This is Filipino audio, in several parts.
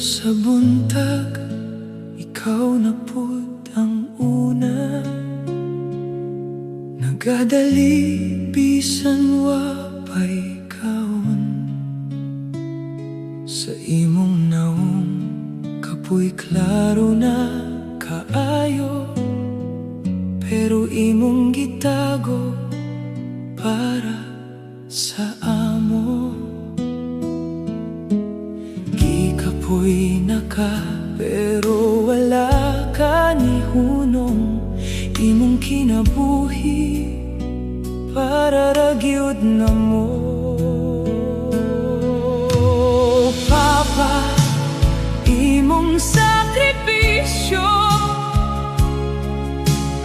Sa buntag, ikaw na pud ang una. Nagadali bisan wapay kaon. Sa imong naong kapoy klaro na kaayo, pero imong gitago para sa amo. Gikapoy na ka pero wala ka ni hunong. Imong kinabuhi para ragyod na mo. Papa, imong sakripisyo,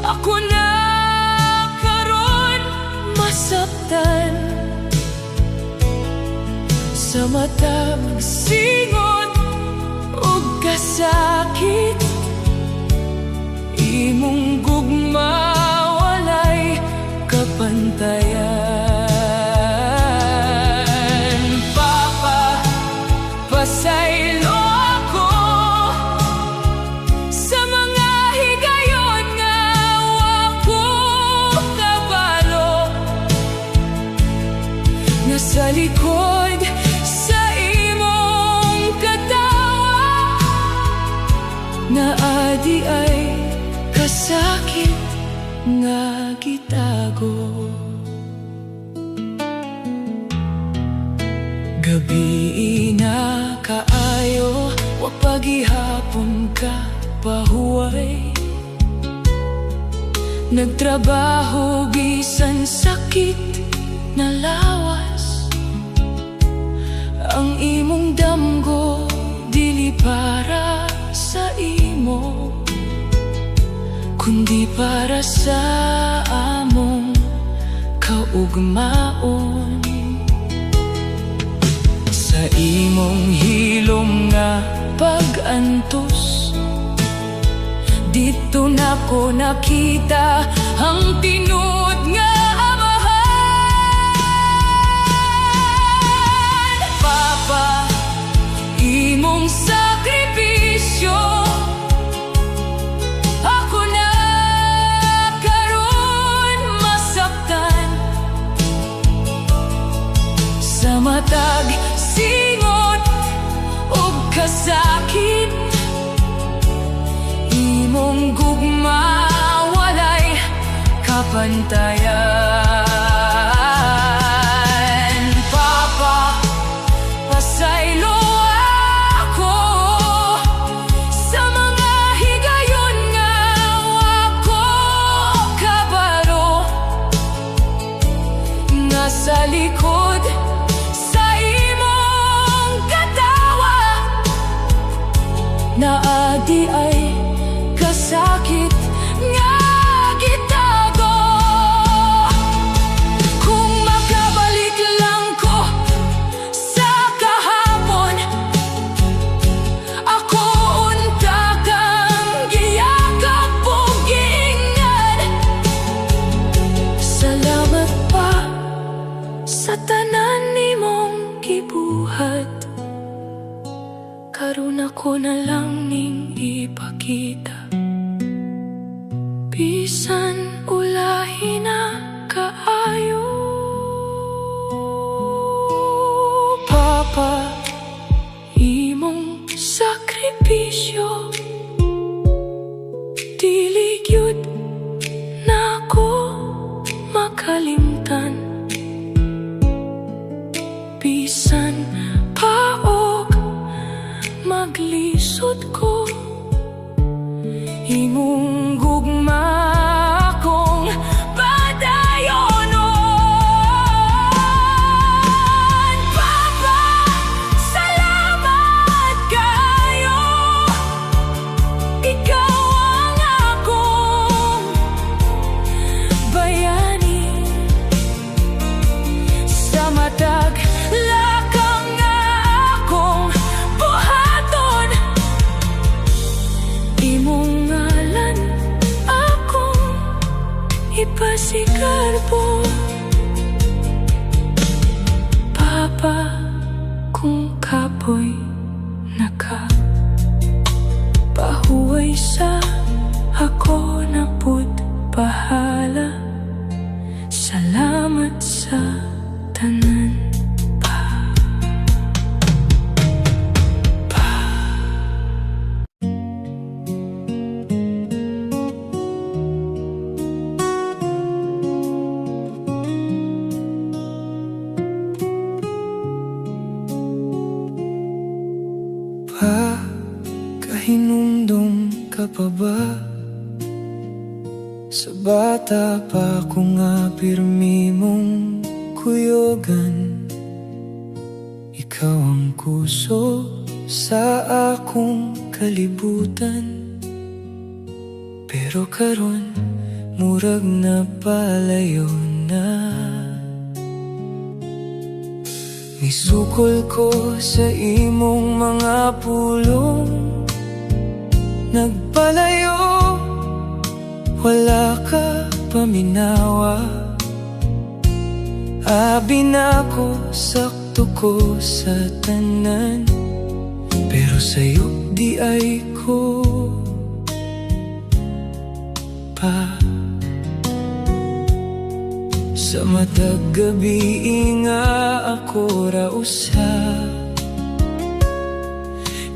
ako na karon masaptan. Sa mata magsingot ug kasakit, imong gugma walay kapantayan. Papa, pasaylo ako sa mga higayon nga wako kabalo, nga sa likod sa imong katawa na adi ay kasakit nga gitago. Gabi na kaayo, wa pagihapon ka pahuway. Nagtrabaho bisan sakit na lawas. Ang imong damgo dili para sa imo, kundi para sa among kaugmaon. Sa imong hilom nga pag-antos, dito na ko nakita ang tinud nga amahan. Papa, imong sakripisyo, ako na karon masaktan. Sa matag singot ug kasakit, imong gugma walay kapantayan. Papa, pasaylo ako sa mga higayon nga wako kabalo, nga sa likod sa imong katawa na adi ay kasakit nga gitago. Kung makabalik lang ko sa kahapon, ako unta kang giyakap ug giingnan. Salamat pa sa tanan nimong gibuhat, karon ako na lang ning ipakita. Bisan ulahi na kaayo. Papa, imong sakripisyo, dili gyud na ako makalimtan. Bisan paog maglisod ko, imong gugma akong padayonon. Papa, salamat kayo, ikaw ang akong bayani. Sa matag lakang nga akong buhaton, imong ngalan akong ipasikarbo. Papa, kung kapoy na ka. sa ako na pud bahala. Salamat sa tanan. Kahinumdum ka pa ba? Sa bata pa ko nga pirmi mong kuyogan. Ikaw ang kuso sa akong kalibutan. Pero karon murag na palayo na. Misukol ko sa imong mga pulong, nagpalayo, wala ka paminawa. Abi na ko, sakto ko sa tanan, pero sa'yo di ay ko pa. Sa matag gabi nga ako ra usab,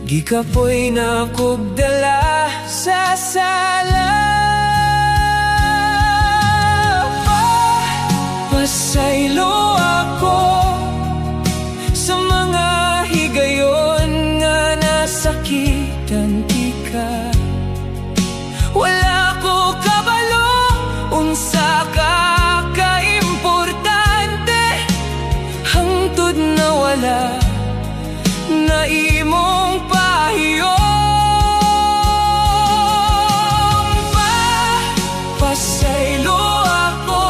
gikapoy na kog dala sa sala. Pasaylo ako sa mga higayon nga nasakitan ka. Wala ko kabalo unsa ka kaimportante, hangtod na wala na imong pahiyong pa. Pasaylo ako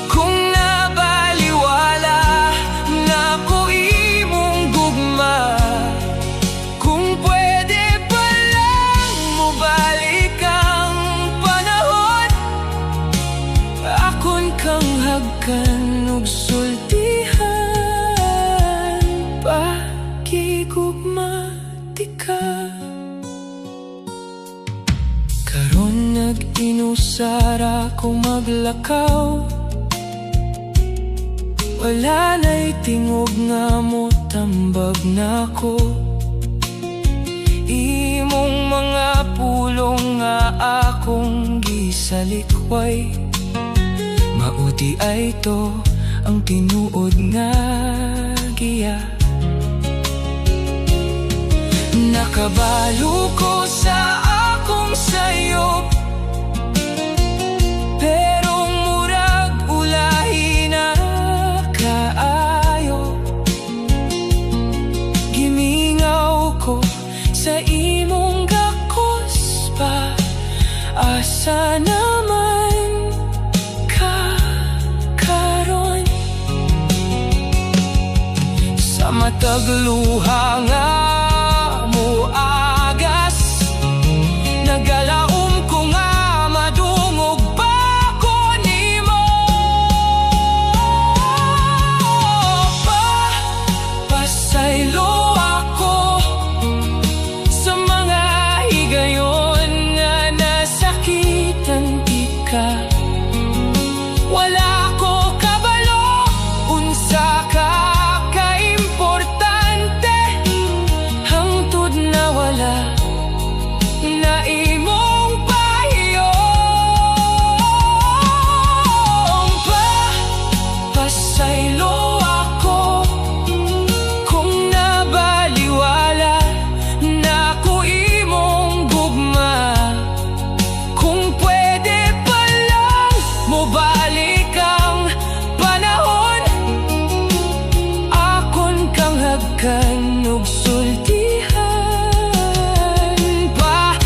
kung nabaliwala na ko imong gugma. Kung pwede pa lang mo balik ang panahon, akon kang hagkan ug sultihan pa. Gugmatika karon nag-inusara ko maglakaw. Wala na'y tingog nga mo tambag na ko. Imong mga pulong nga akong gisalikway, mauti ay to ang tinuod nga giya. Nakabalo ko sa akong sayop, pero murag ulahi na kaayo. Gimingaw ko sa imong gakos pa, asa naman ka karon? Sa matag luha nga agas, nagalaom ko nga madungog pa ko nimo pa. Pasaylo ako sa mga higayon nga nasakitan ka. Wala ko kabalo unsa ka kaimportante, hangtod na wala na imong pahiyong pa. Pasaylo ako kung nabaliwala na ko imong gugma. Kung pwede pa lang mo balik ang panahon, akon kang hagkan ug sultihan pa.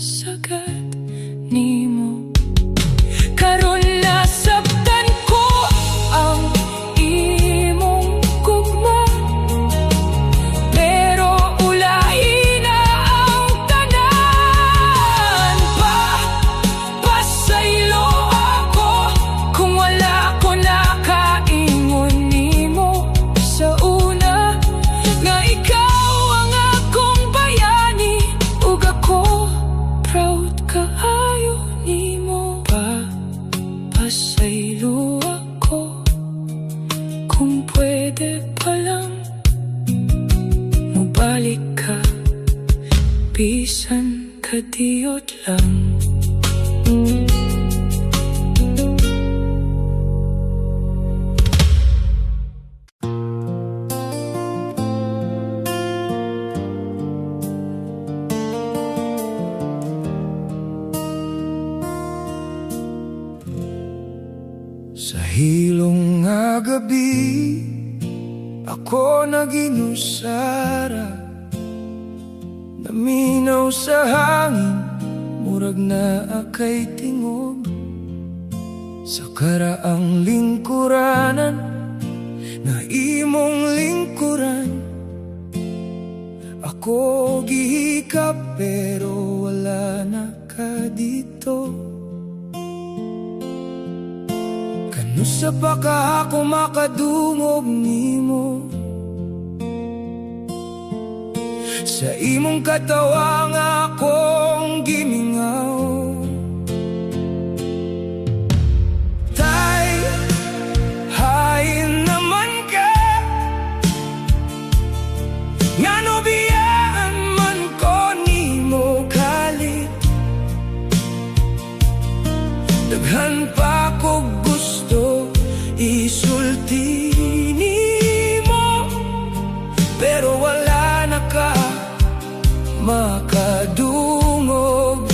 sagad nimo. Karon nasabtan ko ang imong gugma, pero ulahi na ang tanan. Pasaylo ako kung wala ko nakaingon nimo sa una, nga ikaw ang akong bayani, ug ako proud kaayo nimo. Pasaylo ako kung pwede pa lang mubalik ka, bisan kadiyot lang. Sa hilong nga gabi, ako naginusara, naminaw sa hangin, murag na akay tingog. Sa karaang lingkuranan, na imong lingkuran, ako gihikap pero wala na ka dito. Kanusa pa ka ako makadungog nimo, sa imong katawang akong gimingaw. Tay, hain naman ka, ngano biyaan man ko nimo kalit. Daghan pa ko gusto isulti nimo, pero wala na ka makadungog.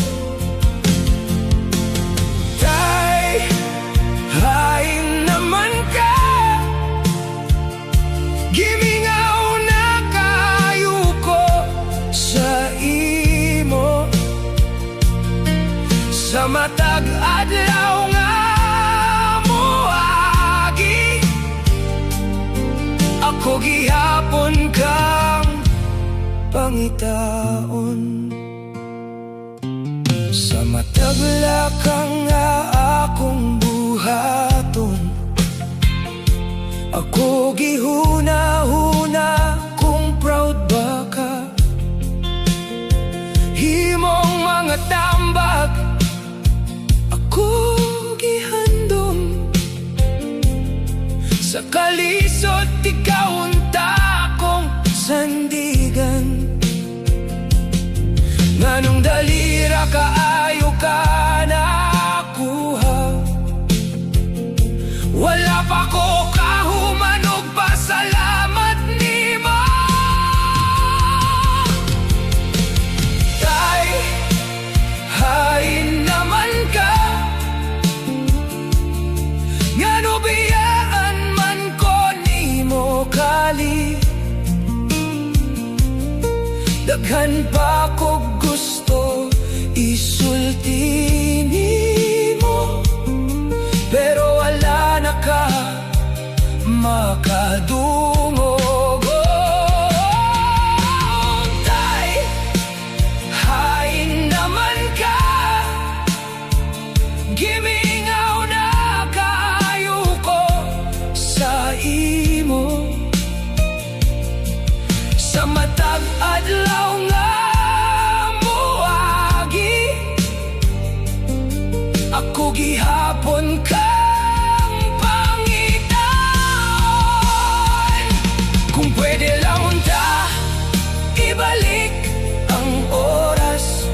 Tay, hain naman ka, gimingaw na kayo ko sa imo. Sa matag adlaw nga moagi, ako gihapon kang pangitaon. Sa matag lakang nga akong buhaton, ako gihuna-huna kung proud ba ka. Himong mga tambag, ako gihandom. Sa kalisod ikaw unta akong sandigan. Nganong dalira kaayo ka nakuha, wala pa ko kahumanog pasalamat nimo. Tay, hain naman ka, ngano biyaan man ko nimo kali. Daghan pa ko gusto isulti nimo, pero wala na ka makadungog. Tay, hain naman ka, gimingaw na kayo ko sa imo. Sa matag adlaw nga moagi, ako gihapon kang pangitaon. Kung pwede lang unta ibalik ang oras,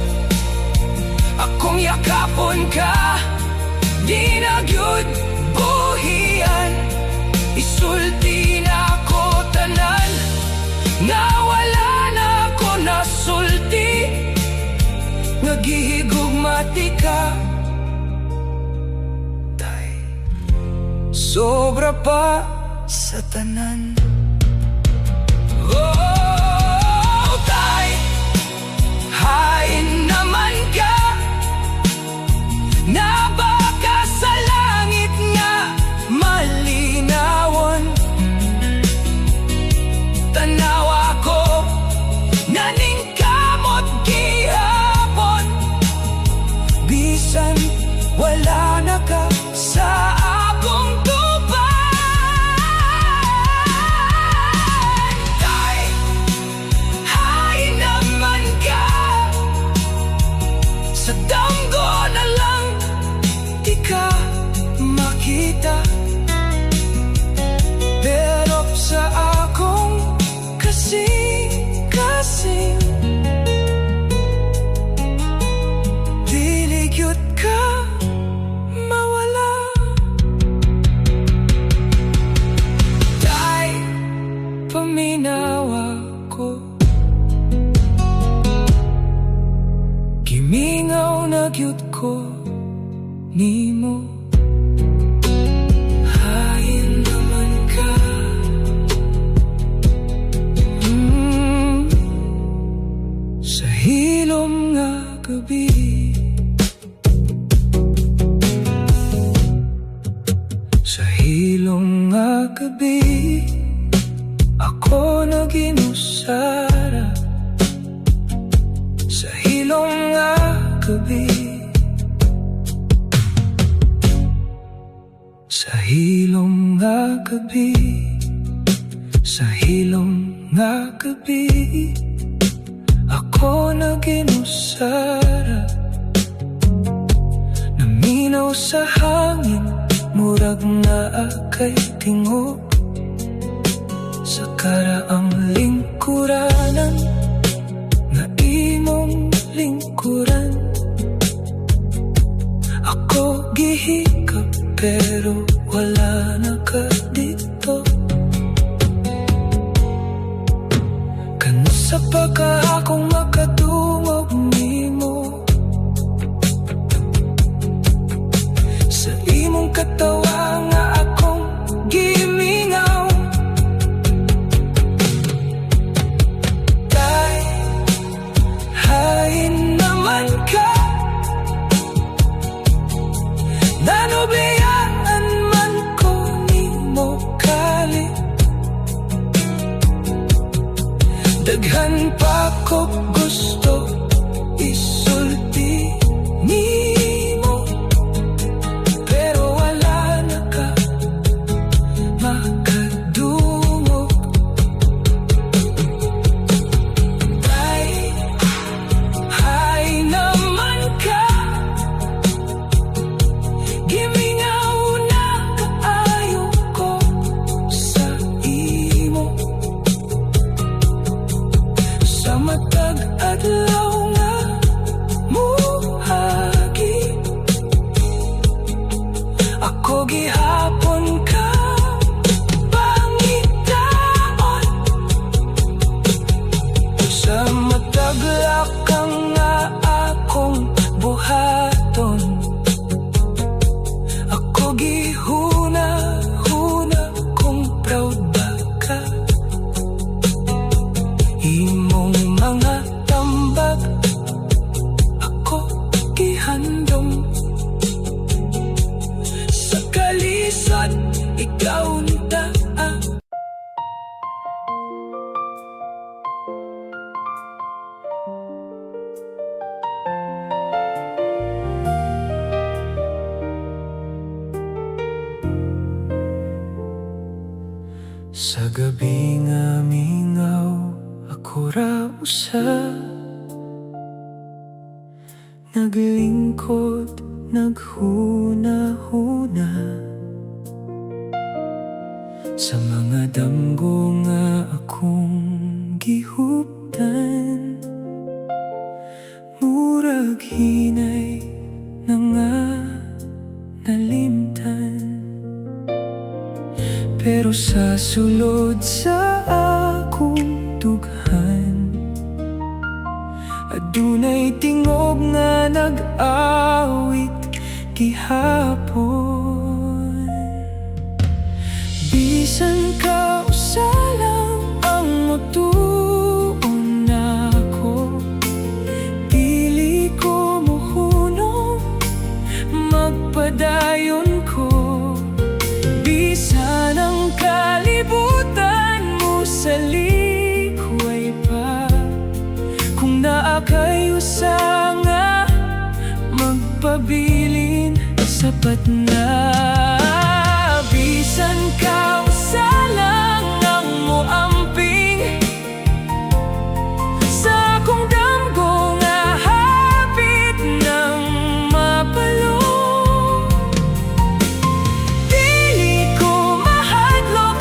akong yakapon ka, di na gyud buhian. Isulti na ko tanan, nga wala na ko nasulti, nga gihigugmati ka. Tay, sobra pa sa tanan. Oh, tay, hain naman ka, bisan wala na ka sa akong tubay. Tay, hay naman ka, sa damgo na lang di ka makita. Pero sa akong kasing-kasing diligyot ka mawala. Tay, paminawa ko, gimingaw na gyud ko nimo. Hain naman ka, sa hilom nga gabi. Sa hilom nga gabi, ako naginusara. Sa hilom nga gabi, sa hilom nga gabi, sa hilom nga gabi, ako naginusara. Naminaw sa hangin, murag na akay tingog sa karaang lingkuranan nga imong lingkuran. Ako gihikap pero wala na ka dito. Kansa pa ka akong makatungog nimo, sa imong katawa nga akong gimingaw. Tay, hain naman ka, nanubiyaan man ko nimo kali. Daghan pa ko gusto isulti nimo, pero wala na ka makadungog. Tay, hay naman ka, gimingaw na kaayo ko sa imo. Sa matag adlaw nga muhagi, ako gihapon ka pangitaon. Sa matag lakang nga akong buhaton, ako gihuna-huna kung proud ba ka. Imong mga tambag ako gihandom, sa kalisod ikaw nita. Sa gabi nga mingaw, ako ra usa, naglingkod, naghuna-huna, sa mga damgo nga akong gihuptan. Murag hinay na nga nalimtan, pero sa sulod sa akong dughan, adunay tingog nga nag-awit gihapon. Bisan ka usalang ang mutuon ako, dili ko mohunong magpadayon ko. Bisan ang kalibutan mo sa likway pa, kung naa kayo sa nga magpadayon magpabilin, sapat na. Bisan ka usalang ang muamping sa akong damgo nga hapit ng mapalong. Dili ko mahadlok,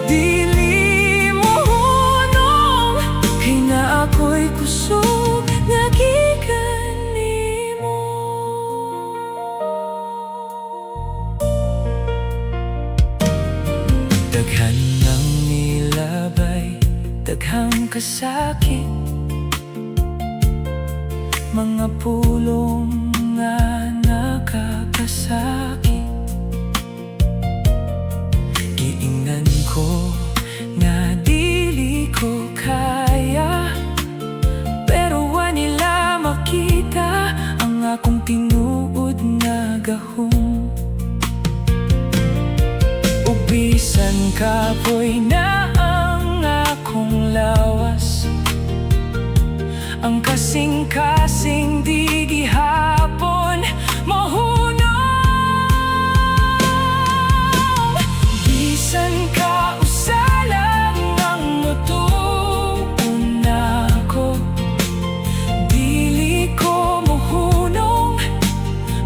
dili mo hunong, kay na ako'y kusog nga gikan nimo. Daghan ng nilabay, daghang kasakit, mga pulong nga nakakasakit. Giingnan ko nga dili ko kaya, pero wa nila makita ang akong tinuod nga gahom. Bisan kapoy na ang akong lawas, ang kasing-kasing di gihapon mahunong. Bisan ka usalang ang mutuon ako, dili ko mohunong,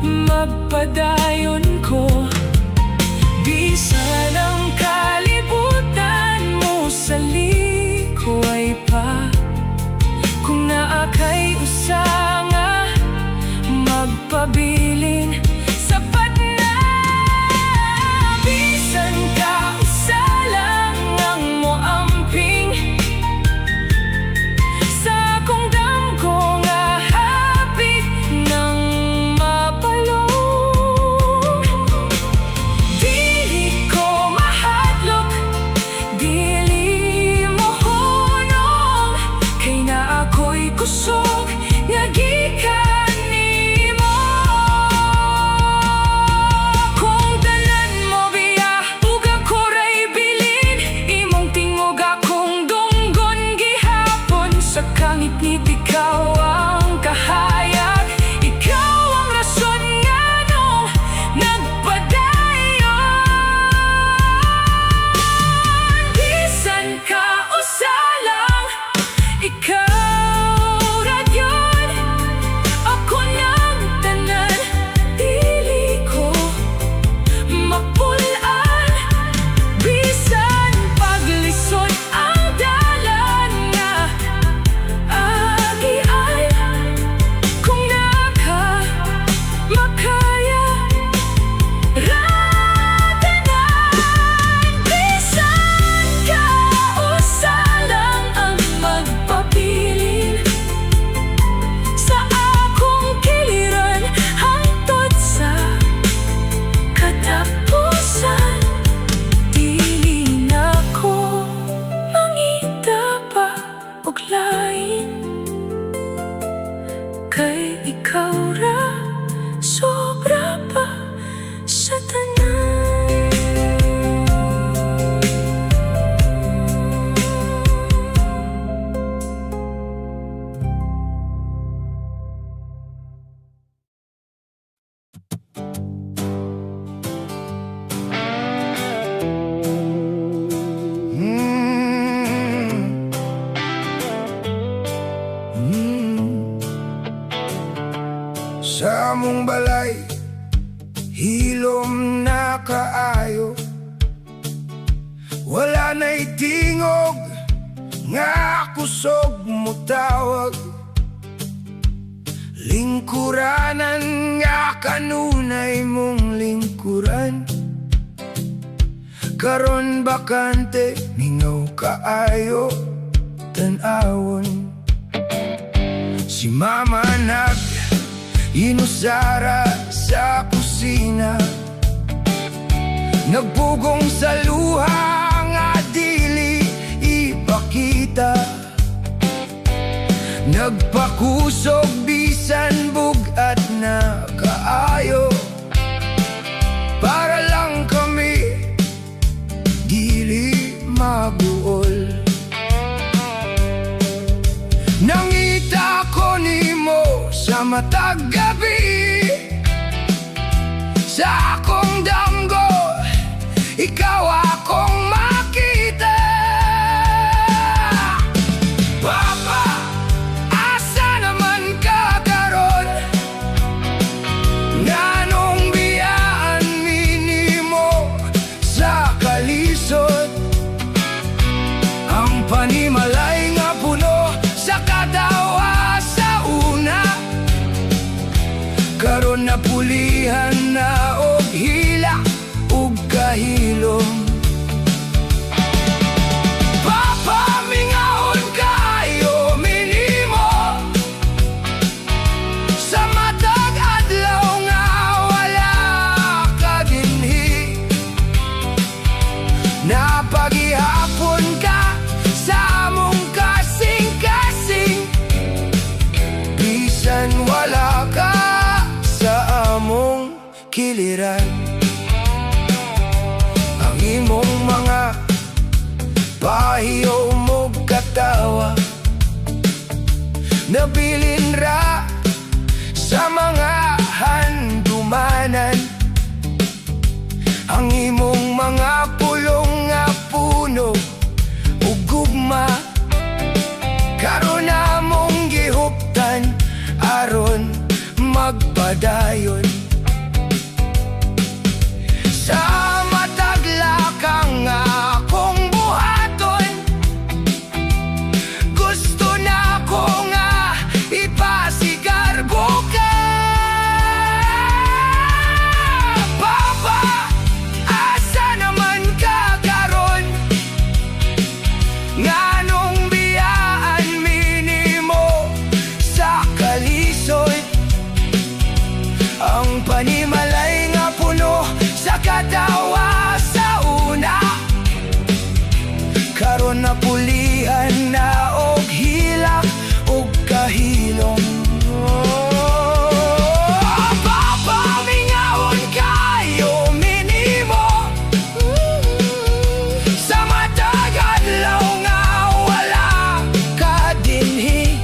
magpadayon ko. Bisan ang kalibutan mo sa likuay pa, kung naa kay usanga, magpabilin, sapat na. Bisan ka usalang ang muamping sa akong damgo nga hapit ng mapalong. Kusog nga gikan nimo. Kung tanan mo biya, ug ako ray bilin, imong tingog akong dunggon gihapon. Sa kangit-ngit ikaw ang kahayag, ikaw ang rason nga nung nagpadayon. Bisan ka usalang, ikaw kay ikaw ra sobra pa sa tanan. Sa among balay, hilom na kaayo, wala na'y tingog nga kusog mo tawag. Lingkuranan nga kanunay mong lingkuran, karon bakante mingaw kaayo tan-awon. Si mama inusara sa kusina, nagbugong sa luha nga dili ipakita, nagpakusog bisan bugat na kaayo, para lang kami dili mabuol. Nangita ko nimo sa matag gabi, sa akong damgo, ikaw akong makita. Papa, asa naman ka karon? Nganong biyaan minimo sa kalisod? Ang panimalay nga puno sa kadawa sa una, karon na pulihan na og hila ug kahilom. Papa, mingaon kaayo minimo sa matag adlaw nga wala ka dinhi. Napaghihapon ka sa among kasing-kasing, bisan wala ka sa among kiliran. Ang imong mga pahiyo mo katawa, nabilin ra sa mga handumanan. Ang imong mga pulong nga puno ug gugma, karon na mong gihuptan aron magpadayon. Sa matagla nga akong buhaton, gusto na ko nga ipasigarbo ka. Papa, asa naman ka karon? Nganong biyaan minimo sa kalisod? Ang panimalay nga puno sa kadawa sa una, karon na pulihan na og hilak ug kahilom. Papa, mingaon kayo minimo sa matag adlaw nga wala ka dinhi.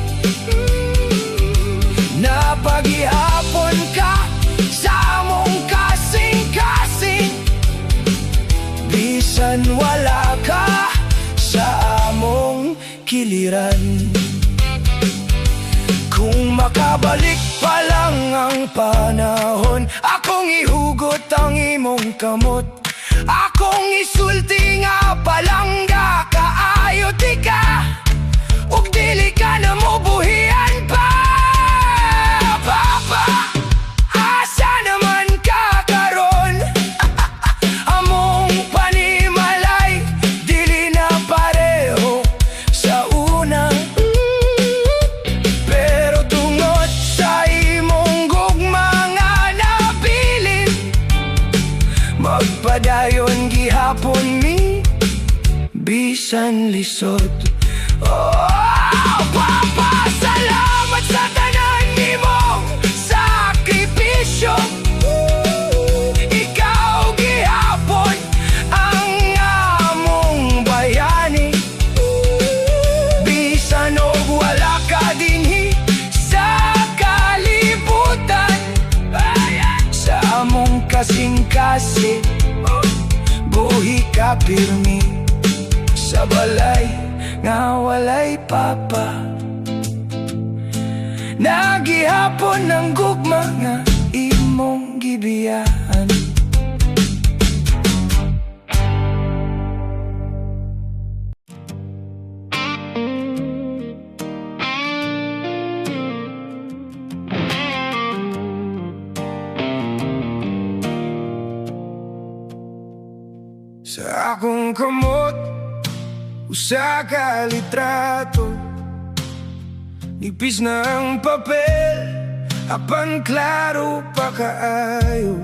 Napaghihapon ka sa among kasing-kasing, bisan wala ka sa among kiliran. Kung makabalik pa lang ang panahon, akong ihugot ang imong kamot, akong isulti nga palangga kaayo di ka, ug dili ka na mo buhian pa. Papa, asa naman ka karon? Among panimalay dili na pareho sa una, pero tungod sa imong gugma nga nabilin, magpadayon gihapon mi bisan lisod. Oh, Papa, salamat sa tanan nimong sakripisyo. Ikaw gihapon ang among bayani, bisan og wala ka dinhi sa kalibutan. Sa among kasing-kasing, buhi ka pirmi sa balay nga walay papa. Nagihapon ng gugma nga imong gibiyaan. Sa akong kamot, usa ka litrato, nipis na ang papel, apan klaro pa kaayo.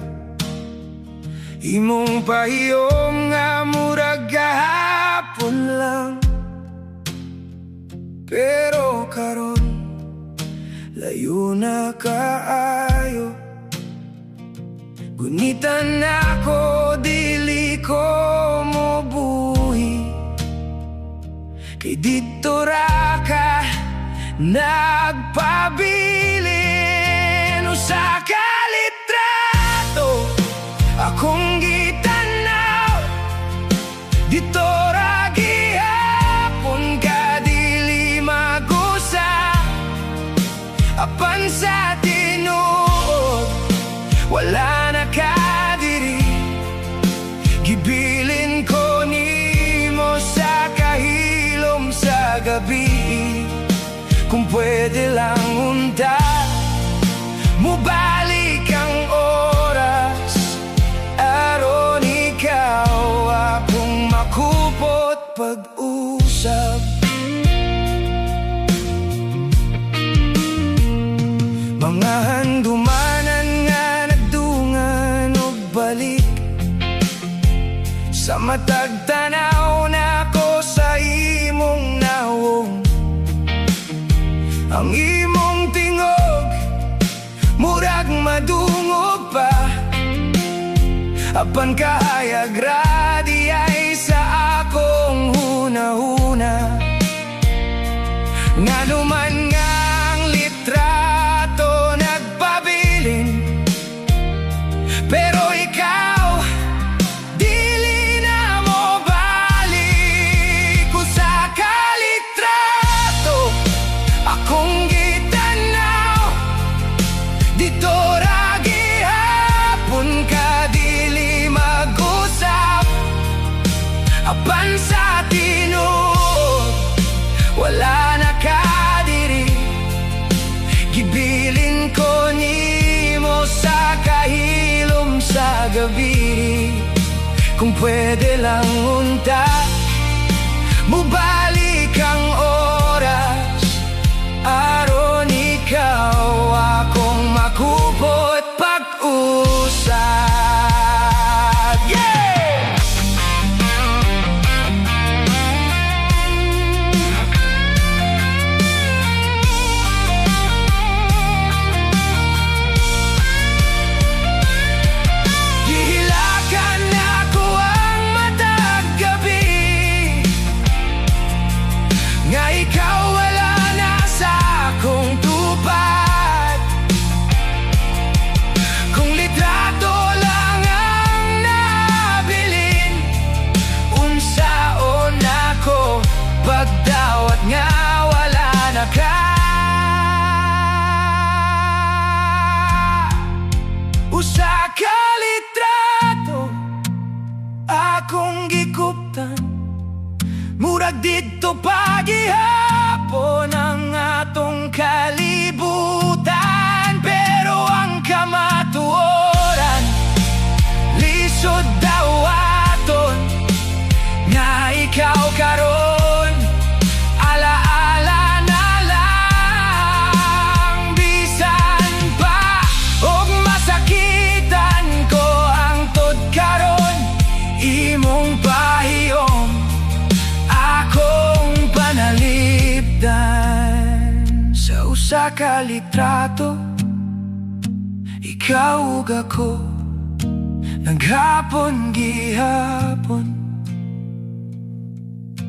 Imong pahiyom nga murag gahapon lang, pero karon layo na kaayo. Gunitan ako, dili ko mo buhi, kay dito ra ka nagpabilin. Usa ka litrato, Mubalik ang oras, aron ikaw akong makupot pag-usap. Mga handumanan nga nagdungan og balik, sa matag tanaw na ko sa imong nawong. Ang imong tingog murag madungog pa, apan kahayag radi ay sa akong hunahuna. Nga duman ngang litrato nagpabilin, pero ikaw dili na mo balik. Kung sa kalitrato akong gitanaw, dito ra gihapon ka dili mag-usap. Apan sa tinuod wala na ka diri, gibilin ko nimo sa kahilom sa gabi. Kung pwede lang unta, mubalik ang oras, aron ikaw akong makupot pag-usap. Yeah! Gihilakan ako ang matag gabi, nga ikaw wala na sa akong tupad. Kung litrato lang ang nabilin, unsaon ako pagdawat nga wala na ka. Usa ka litrato akong gikuptan, murag dito pagihapon ang atong kalibutan. Pero ang kamatuoran lisod daw aton, nga ikaw karon alaala na lang. Bisan pa og masakitan ko ang tod karon, imong pahiyom akong panalipdan. Sa usa ka litrato ikaw ug ako naghapon gihapon,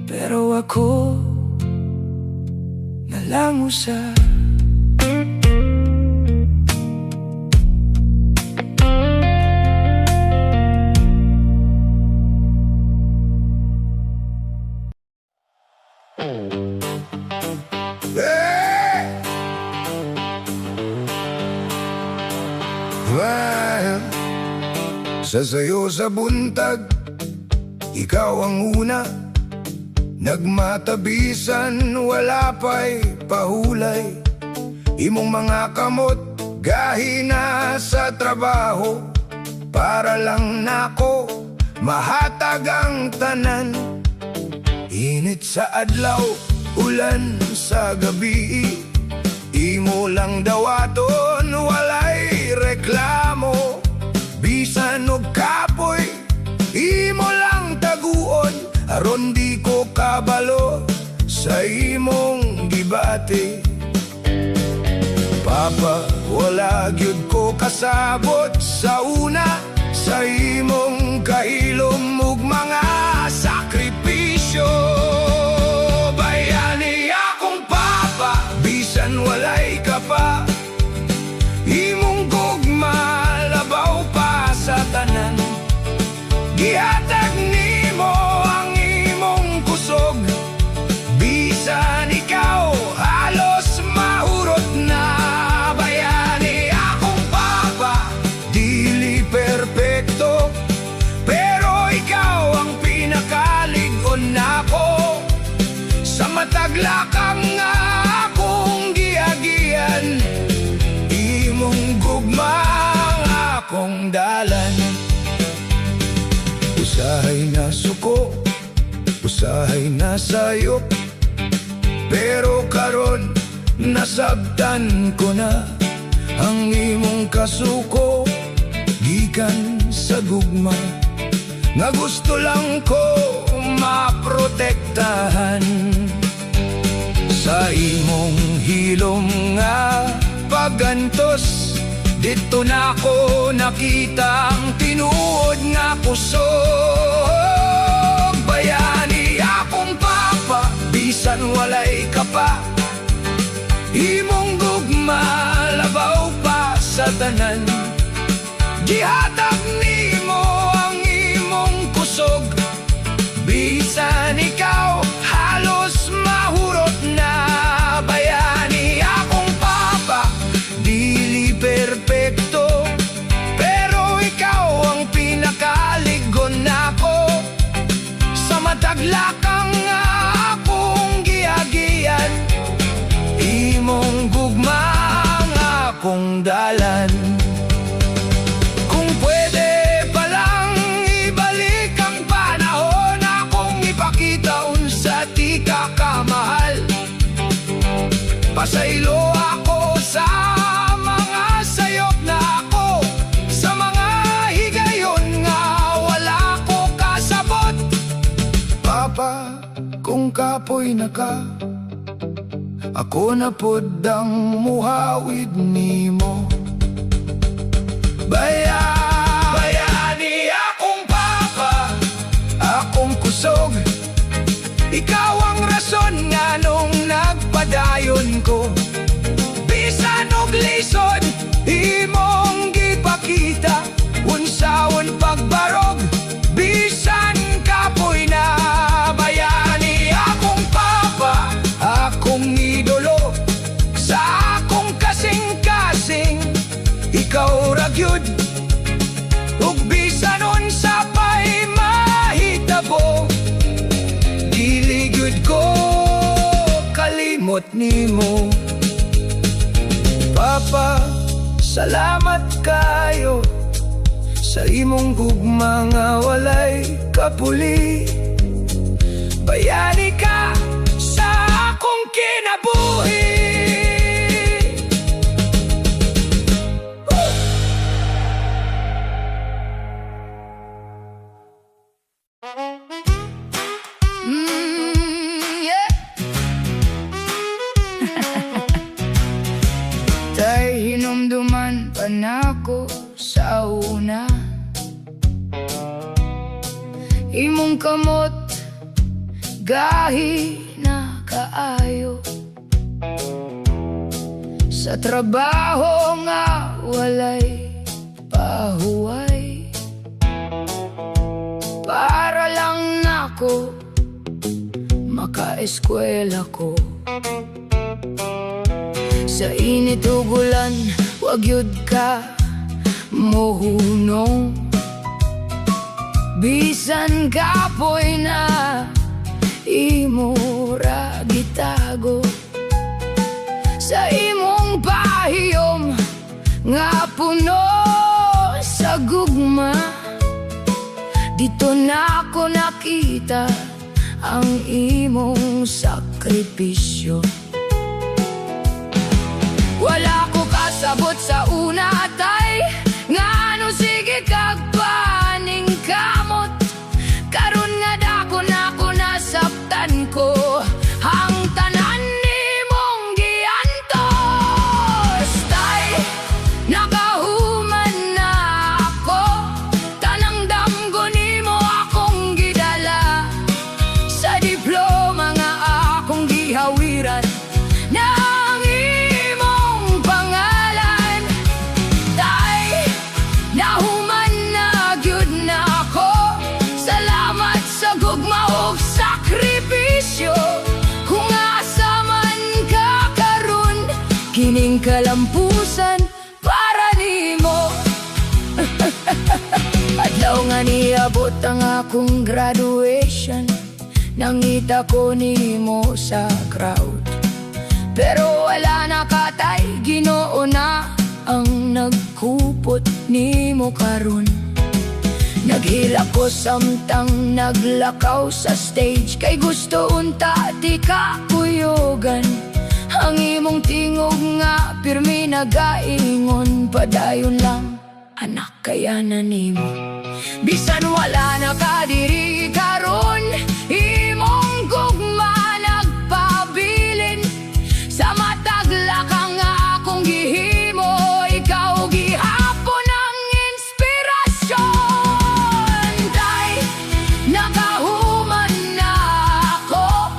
pero ako nalang usa. Sa sayo sa buntag, ikaw ang una, nagmatabisan, wala pa'y pahulay. Imong mga kamot, gahina sa trabaho, para lang nako mahatag ang tanan. Init sa adlaw, ulan sa gabi, imo lang dawaton, walay reklamo. Bisan og kapoy, imo lang taguon, aron di ko kabalo sa imong gibati. Papa, wala gyud ko kasabot sa una, sa imong kahilom ug mga sakripisyo. Bayani akong papa, bisan walay ka pa, imong gugma labaw pa sa tanan. Gihatag nimo ang imong kusog, bisan ikaw halos mahurot na. Bayani akong papa, dili perpekto, pero ikaw ang pinakalig-on nako. usahay na sayop, pero karon nasabtan ko na ang imong kasuko gikan sa gugma nga gusto lang ko maprotektahan. Sa imong hilom nga pagantos, dito na ko nakita ang tinuod nga kusog. Bayani akong papa, bisan walay ka pa, imong gugma labaw pa sa tanan. Gihatag nimo ang imong kusog, bisan ikaw halos mahurot na. Bayani akong papa, dili perpekto, pero ikaw ang pinakaligon nako. Sa mataglakan nga akong giagian, imong gugma nga akong dalan. Kung pwede palang ibalik ang panahon, akong ipakita unsa ti kakamahal. Pasaylo ako sa mga sayop na ako, sa mga higayon nga wala ko kasabot. Papa, kung kapoy na ka, ako na pod ang muhawid nimo. Bayani akong papa, akong kusog, ikaw ang rason nga nung nagpadayon ko. Bisan og lisod, imong gipakita, unsawon pagbarog, bisan kapoy na. Bayani akong papa, akong idolo, sa akong kasing-kasing, ikaw ragyod. Ug bisan unsa pa'y mahitabo, dili gyud ko kalimot nimo. Papa, salamat kayo sa imong gugma nga walay kapuli. Bayani ka sa akong kinabuhi. Tay hinumduman pa nako sa una, imong kamot gahi na kaayo. Sa trabaho nga walay pahuway, para lang nako makaeskwela ko. Sa init ugulan, wag yud ka mohunong, bisan kapoy na imo ra gitago. Sa imong pahiyom nga puno sa gugma, dito na ko nakita ang imong sakripisyo. Wala ko kasabot sa una, tay, ngano sige kagpaning kamot. Karon nga dako na ko nasabtan ko, ang tanan nimong giantos. Tay, nakahuman na ako, tanang damgo nimo akong gidala. Sa diploma nga akong gihawiran, kining kalampusan para nimo. Adlaw nga niabot ang akong graduation, nangita ko nimo sa crowd. Pero wala na katay, Ginoo na ang nagkupot nimo karon. Naghila ko samtang naglakaw sa stage, kay gusto unta di ka kuyogan. Ang imong tingog nga pirmi nagaingon, padayon lang anak kaya na nimo. Bisan wala na ka diri karon, imong gugma nagpabilin. Sa matag laka nga akong gihimo, ikaw gihapon ang inspirasyon. Tay, nakahuman na ako,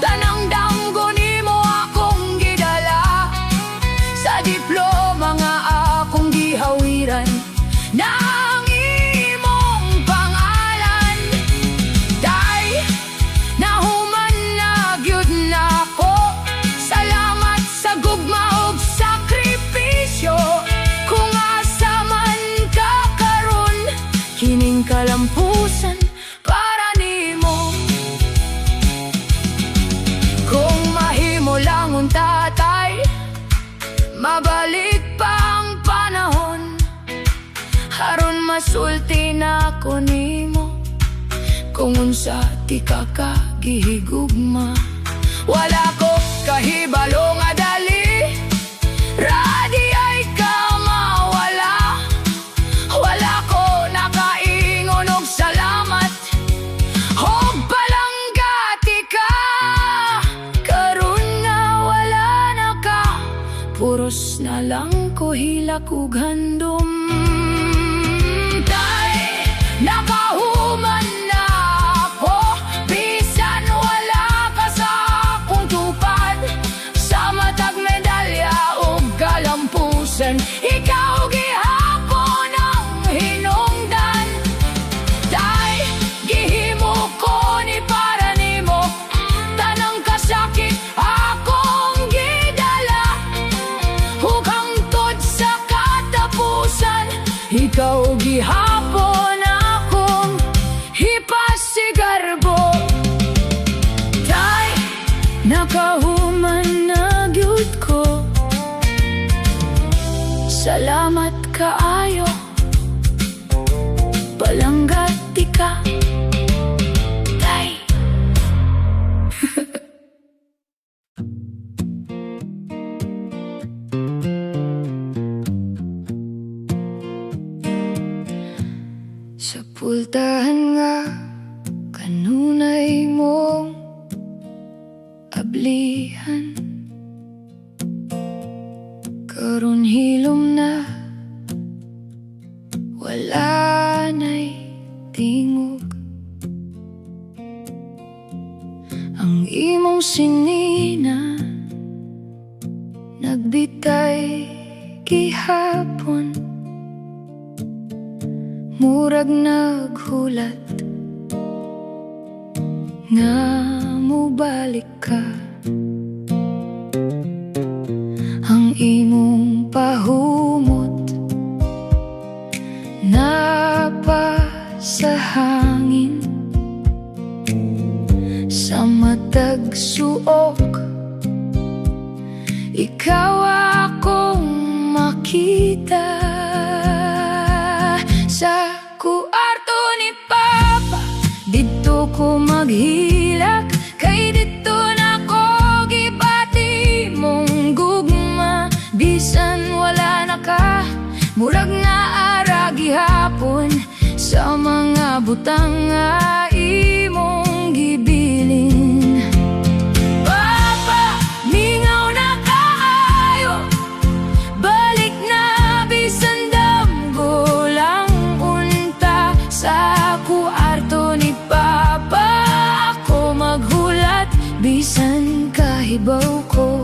tanang damgo nimo akong gidala. Sa diploma nga akong gihawiran na ang imong pangalan. Tay, nahuman na gyud nako, salamat sa gugma ug sakripisyo. Kung asa man ka karon, kining kalampusan para nimo. Kung mahimo lang unta tay, mabalik pa ang panahon, haron masulti na ko nimo. Kung unsa ti ka kagihigugma, wala ko kahibalo nga dali, radi ay ka mawala. Wala ko nakaingon og salamat, og palanggati ka. Karon nga wala na ka, puros na lang ko hilak ug handom. Tay, nakahuman na ako, bisan wala ka sa akong tupad. Sa matag medalya ug kalampusan, ikaw gihapon ang hinungdan. Tay, gihimo ko ni para nimo, tanang kasakit akong gidala. Ug hangtod sa katapusan, ikaw gihapon akong hipasigarbo. Tay, nakahuman na gyud ko, salamat kaayo, palanggati ka. Tay. Sa pultahan nga kanunay mong ablihan, karon hilom na wala na'y tingog. Ang imong sinina nagbitay gihapon, murag naghulat nga mubalik ka. Ang imong pahumot napa sa hangin, sa matag suok ikaw akong makita. Sa kuarto ni Papa dito ko maghilak, kay dito na ko gibati mong gugma. Bisan wala na ka, murag na ara gihapon, sa mga butang nga imong gibilin. Papa, mingaw na kaayo, balik na bisan damgo lang unta. Sa kuarto ni Papa ako maghulat, bisan kahibaw ko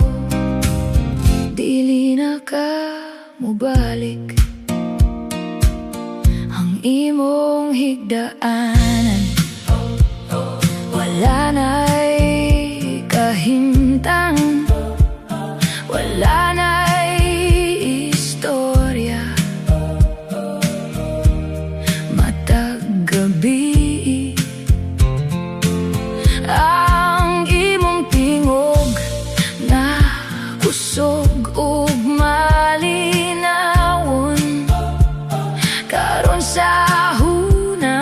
dili na ka mubalik. Ang imong higdaanan wala na'y kahimtang, wala na'y istorya. Matag gabi ang imong tingog na kusog ug malinawon, karon sa huna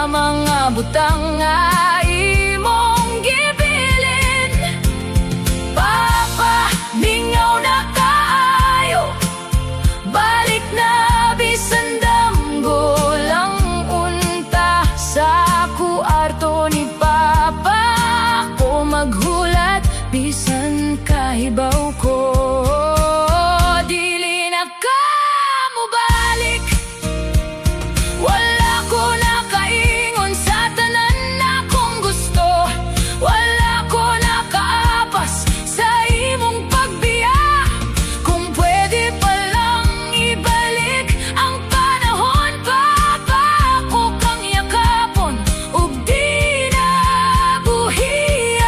sa mga butang nga imong gibilin. Papa, mingaw na kaayo, balik na bisan damgo lang unta. Sa kwarto ni Papa ako maghulat, bisan kahibaw ko. Dili na ka mo balik, wala ko nakaingon sa tanan akong gusto. Wala ko nakaapas sa imong pagbiya. Kung pwede pa lang ibalik ang panahon, Papa, ako kang yakapon ug di na buhian.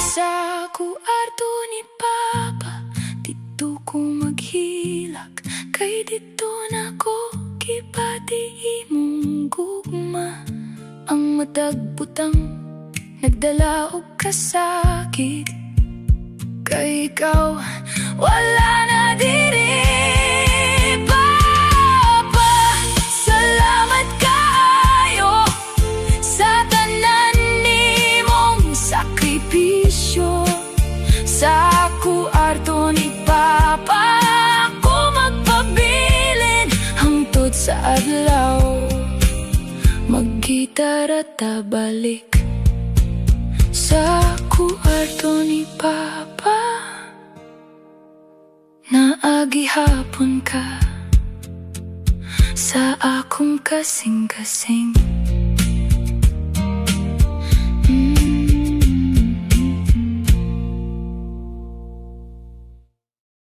Sa kwarto ni Papa, dito ko maghilak, kay dito na ko kipati imong gugma. Ang matag butang nagdala og kasakit, kay ikaw wala na diri. Papa, salamat kaayo sa tanan nimong sakripisyo. Sa kwarto ni Papa ako magpabilin, hangtod sa adlaw maggitara ta balik. Sa kwarto ni Papa naagi hapon ka sa akong kasing-kasing.